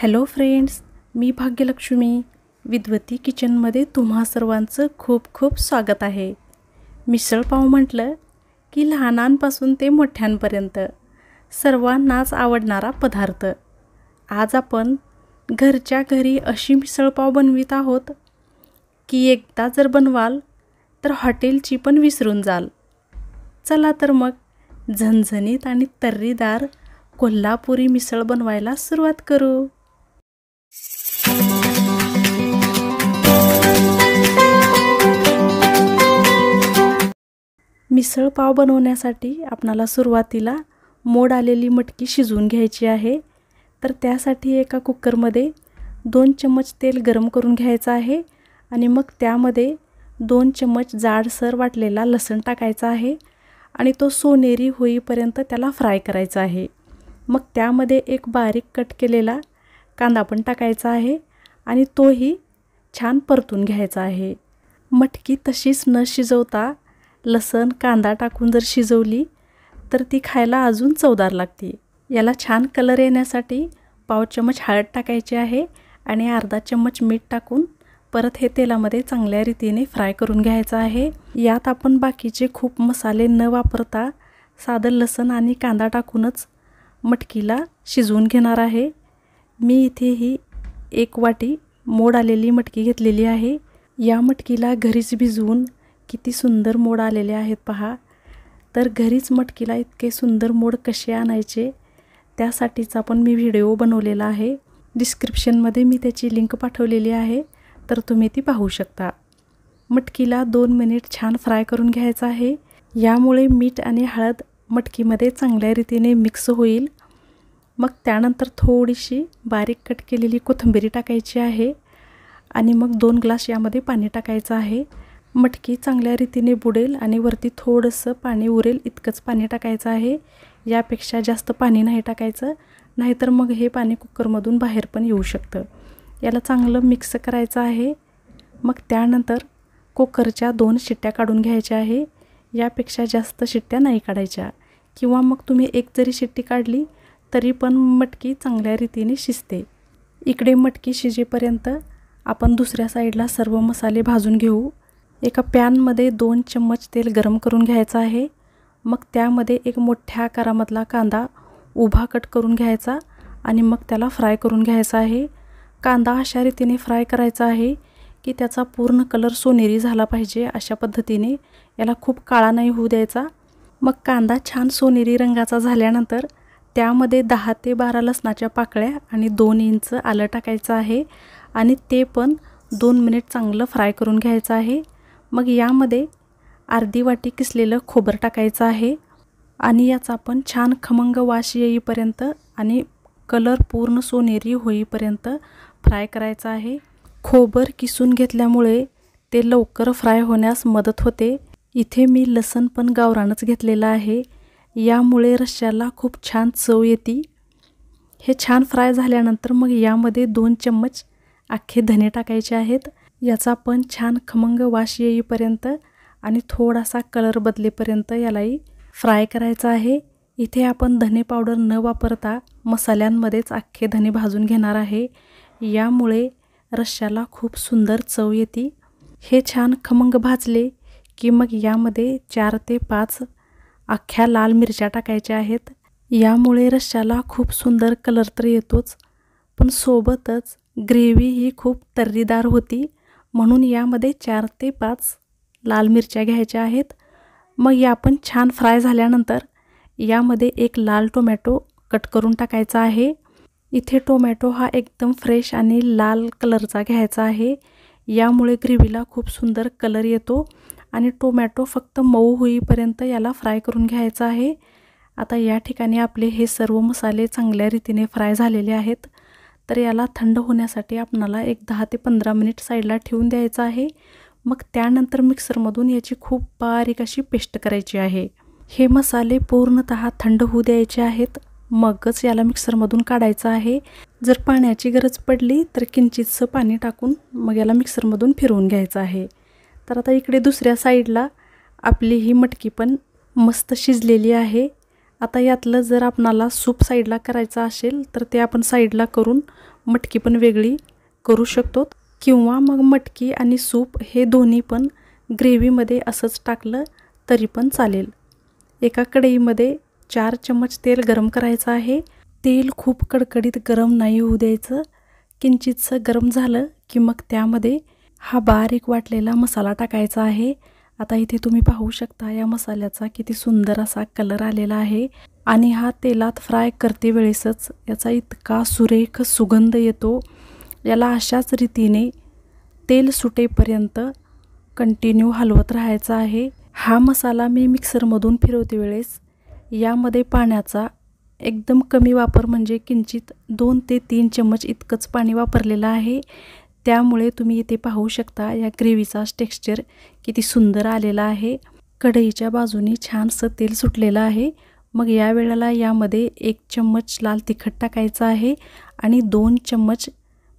Hello friends, मी भाग्यलक्ष्मी विद्वती किचनमध्ये तुम्हा सर्वांचं खूप खूप स्वागत आहे। मिसळ पाव म्हटलं की लहानांपासून ते मोठ्यांपर्यंत सर्वांनाच आवडणारा पदार्थ। आज आपण घरच्या घरी अशी मिसळ पाव बनवित आहोत की एकदा जर बनवाल तर हॉटेलची पण विसरून जाल। चला तर मग झणझणीत आणि तर्रीदार कोल्हापुरी मिसळ बनवायला सुरुवात करू। मिसळ पाव बनवण्यासाठी आपल्याला सुरुवातीला मोड आलेली मटकी शिजवून घ्यायची आहे। तर त्यासाठी एका कुकरमध्ये 2 चम्मच तेल गरम करून घ्यायचं आहे आणि मग त्यामध्ये 2 चम्मच जाडसर वाटलेला लसूण टाकायचा आहे आणि तो सोनेरी होईपर्यंत त्याला फ्राय करायचा आहे। मग त्यामध्ये एक बारीक कट केलेला कांदा पण टाकायचा आहे आणि तोही छान परतून घ्यायचा आहे। मटकी तशीच न शिजवता लसूण कांदा टाकून जर शिजवली तर ती खायला अजून चवदार लागते। याला छान कलर येण्यासाठी पाव चम्मच हळद टाकायची आहे आणि अर्धा चम्मच मीठ टाकून परत हे तेलामध्ये चांगल्या रीतीने फ्राय करून घ्यायचं आहे। यात आपण बाकीचे खूप मसाले न वापरता साधं लसूण आणि कांदा टाकूनच मटकीला शिजवून घेणार आहे। मी इथे ही 1 वाटी मोड आलेली मटकी घेतलेली आहे। या मटकीला घरीच भिजवून किती सुंदर मोड आलेले आहेत पहा। तर घरीच मटकीला इतके सुंदर मोड कसे आणायचे त्यासाठीचा पण मी व्हिडिओ बनवलेला आहे। डिस्क्रिप्शनमध्ये मी त्याची लिंक पाठवलेली आहे, तर तुम्ही ती पाहू शकता। मटकीला 2 मिनिट छान फ्राय करून घ्यायचं आहे। यामुळे मीठ आणि हळद मटकीमध्ये चांगल्या रीतीने मिक्स होईल। मग त्यानंतर थोडीशी बारीक कट केलेली कोथिंबीर टाकायची आहे आणि मग 2 ग्लास यामध्ये पाणी टाकायचं आहे। मटकी चांगल्या रीतीने बुडेल आणि वरती थोडंसं पाणी उरेल इतकंच पाणी टाकायचं आहे। यापेक्षा जास्त पाणी नाही टाकायचं, नाहीतर मग हे पाणी कुकरमधून बाहेर पण येऊ शकतं। याला चांगलं मिक्स करायचं आहे। मग त्यानंतर कुकरच्या 2 शिट्ट्या काढून घ्यायच्या आहे। यापेक्षा जास्त शिट्ट्या नाही काढायच्या, किंवा मग तुम्ही एक जरी शिट्टी काढली तरी पण मटकी चांगल्या रीतीने शिजते। इकडे मटकी शिजेपर्यंत आपण दुसऱ्या साईडला सर्व मसाले भाजून घेऊ। एका पॅनमध्ये 2 चम्मच तेल गरम करून घ्यायचं आहे। मग त्यामध्ये एक मोठ्या आकारामधला कांदा उभा कट करून घ्यायचा आणि मग त्याला फ्राय करून घ्यायचा आहे। कांदा अशा रीतीने फ्राय करायचा आहे की त्याचा पूर्ण कलर सोनेरी झाला पाहिजे। अशा पद्धतीने याला खूप काळा नाही होऊ द्यायचा। मग कांदा छान सोनेरी रंगाचा झाल्यानंतर त्यामध्ये 10 ते 12 लसणाच्या पाकळ्या आणि 2 इंच आलं टाकायचं आहे आणि ते पण 2 मिनिट चांगलं फ्राय करून घ्यायचं आहे। मग यामध्ये अर्धी वाटी किसलेलं खोबरं टाकायचं आहे आणि याचा पण छान खमंग वास येईपर्यंत आणि कलर पूर्ण सोनेरी होईपर्यंत फ्राय करायचं आहे। खोबरं किसून घेतल्यामुळे ते लवकर फ्राय होण्यास मदत होते। इथे मी लसूण पण गावरानच घेतलेला आहे, यामुळे रश्श्याला खूप छान चव येते। हे छान फ्राय झाल्यानंतर मग यामध्ये 2 चम्मच अख्खे धने टाकायचे आहेत। याचा पण छान खमंग वास येईपर्यंत आणि थोडासा कलर बदलेपर्यंत यालाही फ्राय करायचा आहे। इथे आपण धने पावडर न वापरता मसाल्यांमध्येच अख्खे धने भाजून घेणार आहे, यामुळे रश्श्याला खूप सुंदर चव येते। हे छान खमंग भाजले की मग यामध्ये 4 ते 5 अख्ख्या लाल मिरच्या टाकायच्या आहेत। यामुळे रश्श्याला खूप सुंदर कलर तर येतोच, पण सोबतच ग्रेव्ही ही खूप तर्रीदार होती, म्हणून यामध्ये 4 ते 5 लाल मिरच्या घ्यायच्या आहेत। मग या पण छान फ्राय झाल्यानंतर यामध्ये एक लाल टोमॅटो कट करून टाकायचा आहे। इथे टोमॅटो हा एकदम फ्रेश आणि लाल कलरचा घ्यायचा आहे, यामुळे ग्रेव्हीला खूप सुंदर कलर येतो आणि टोमॅटो फक्त मऊ होईपर्यंत याला फ्राय करून घ्यायचा आहे। आता या ठिकाणी आपले हे सर्व मसाले चांगल्या रीतीने फ्राय झालेले आहेत, तर याला थंड होण्यासाठी आपणाला एक 10 ते 15 मिनिट साईडला ठेवून द्यायचं आहे। मग त्यानंतर मिक्सरमधून याची खूप बारीक अशी पेस्ट करायची आहे। हे मसाले पूर्णतः थंड होऊ द्यायचे आहेत, मगच याला मिक्सरमधून काढायचं आहे। जर पाण्याची गरज पडली तर किंचितसं पाणी टाकून मग याला मिक्सरमधून फिरवून घ्यायचं आहे। तर आता इकडे दुसऱ्या साईडला आपली ही मटकी पण मस्त शिजलेली आहे। आता यातलं जर आपणाला सूप साईडला करायचं असेल तर ते आपण साईडला करून मटकी पण वेगळी करू शकतो, किंवा मग मटकी आणि सूप हे दोन्ही पण ग्रेव्हीमध्ये असंच टाकलं तरी पण चालेल. एका कढईमध्ये 4 चम्मच तेल गरम करायचं आहे. तेल खूप कडकडीत गरम नाही होऊ द्यायचं. किंचितसं गरम झालं की मग त्यामध्ये हा बारीक वाटलेला मसाला टाकायचा आहे. आता इथे तुम्ही पाहू शकता या मसाल्याचा किती सुंदर असा कलर आलेला आहे आणि हा तेलात फ्राय करते वेळेसच याचा इतका सुरेख सुगंध येतो. याला अशाच रीतीने तेल सुटेपर्यंत कंटिन्यू हलवत राहायचं आहे. हा मसाला मी मिक्सरमधून फिरवते वेळेस यामध्ये पाण्याचा एकदम कमी वापर, म्हणजे किंचित 2 ते 3 चम्मच इतकंच पाणी वापरलेलं आहे. त्यामुळे तुम्ही इथे पाहू शकता या ग्रेव्हीचा टेक्स्चर किती सुंदर आलेला आहे. कढईच्या बाजूनी छानसं तेल सुटलेलं आहे. मग या वेळेला यामध्ये 1 चम्मच लाल तिखट टाकायचं आहे आणि 2 चम्मच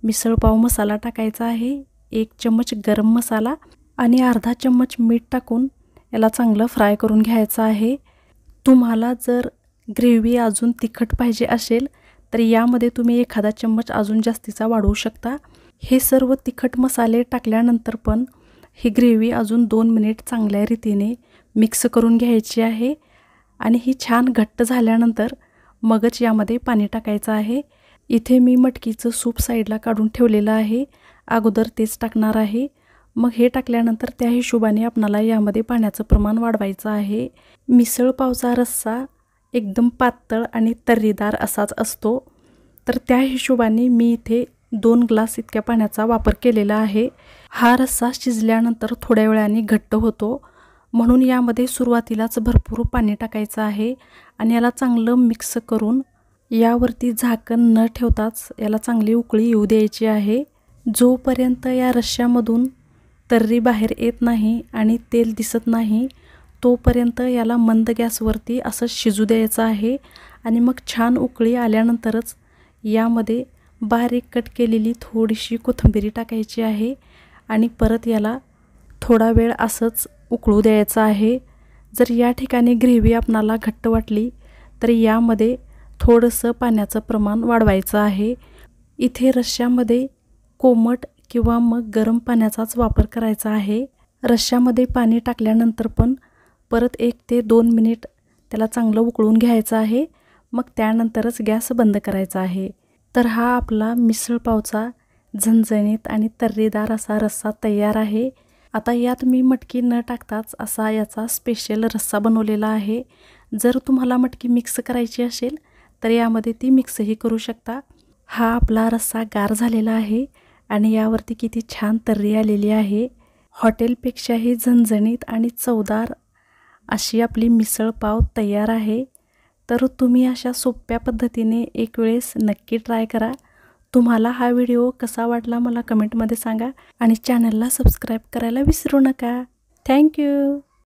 मिसळपाव मसाला टाकायचा आहे, 1 चम्मच गरम मसाला आणि अर्धा चम्मच मीठ टाकून याला चांगलं फ्राय करून घ्यायचं आहे. तुम्हाला जर ग्रेव्ही अजून तिखट पाहिजे असेल तर यामध्ये तुम्ही एखादा चम्मच अजून जास्तीचा वाढवू शकता. हे सर्व तिखट मसाले टाकल्यानंतर पण ही ग्रेव्ही अजून 2 मिनिट चांगल्या रीतीने मिक्स करून घ्यायची आहे आणि ही छान घट्ट झाल्यानंतर मगच यामध्ये पाणी टाकायचं आहे. इथे मी मटकीचं सूप साईडला काढून ठेवलेलं आहे, अगोदर तेच टाकणार आहे. मग हे टाकल्यानंतर त्या हिशोबाने आपणाला यामध्ये पाण्याचं प्रमाण वाढवायचं आहे. मिसळ पावचा रस्सा एकदम पातळ आणि तर्रीदार असाच असतो, तर त्या हिशोबाने मी इथे 2 ग्लास इतक्या पाण्याचा वापर केलेला आहे. हा रस्सा शिजल्यानंतर थोड्या वेळाने घट्ट होतो, म्हणून यामध्ये सुरुवातीलाच भरपूर पाणी टाकायचं आहे आणि याला चांगलं मिक्स करून यावरती झाकण न ठेवताच याला चांगली उकळी येऊ द्यायची आहे. जोपर्यंत या रश्श्यामधून तर्री बाहेर येत नाही आणि तेल दिसत नाही तोपर्यंत याला मंद गॅसवरती असं शिजू द्यायचं आहे. आणि मग छान उकळी आल्यानंतरच यामध्ये बारीक कट केलेली थोडीशी कोथिंबीर टाकायची आहे आणि परत याला थोडा वेळ असंच उकळू द्यायचं आहे. जर या ठिकाणी ग्रेव्ही आपणाला घट्ट वाटली तर यामध्ये थोडंसं पाण्याचं प्रमाण वाढवायचं आहे. इथे रश्श्यामध्ये कोमट किंवा मग गरम पाण्याचाच वापर करायचा आहे. रश्श्यामध्ये पाणी टाकल्यानंतर पण परत 1 ते 2 मिनिट त्याला चांगलं उकळून घ्यायचं आहे. मग त्यानंतरच गॅस बंद करायचा आहे. तर हा आपला मिसळपावचा झणझणीत आणि तर्रीदार असा रस्सा तयार आहे. आता यात मी मटकी न टाकताच असा याचा स्पेशल रस्सा बनवलेला आहे. जर तुम्हाला मटकी मिक्स करायची असेल तर यामध्ये ती मिक्सही करू शकता. हा आपला रस्सा गार झालेला आहे आणि यावरती किती छान तर्री आलेली आहे. हॉटेलपेक्षाही झणझणीत आणि चवदार अशी आपली मिसळ पाव तयार आहे. तर तुम्ही अशा सोप्या पद्धतीने एक वेळेस नक्की ट्राय करा. तुम्हाला हा व्हिडिओ कसा वाटला मला कमेंटमध्ये सांगा आणि चॅनलला सबस्क्राईब करायला विसरू नका. थँक्यू.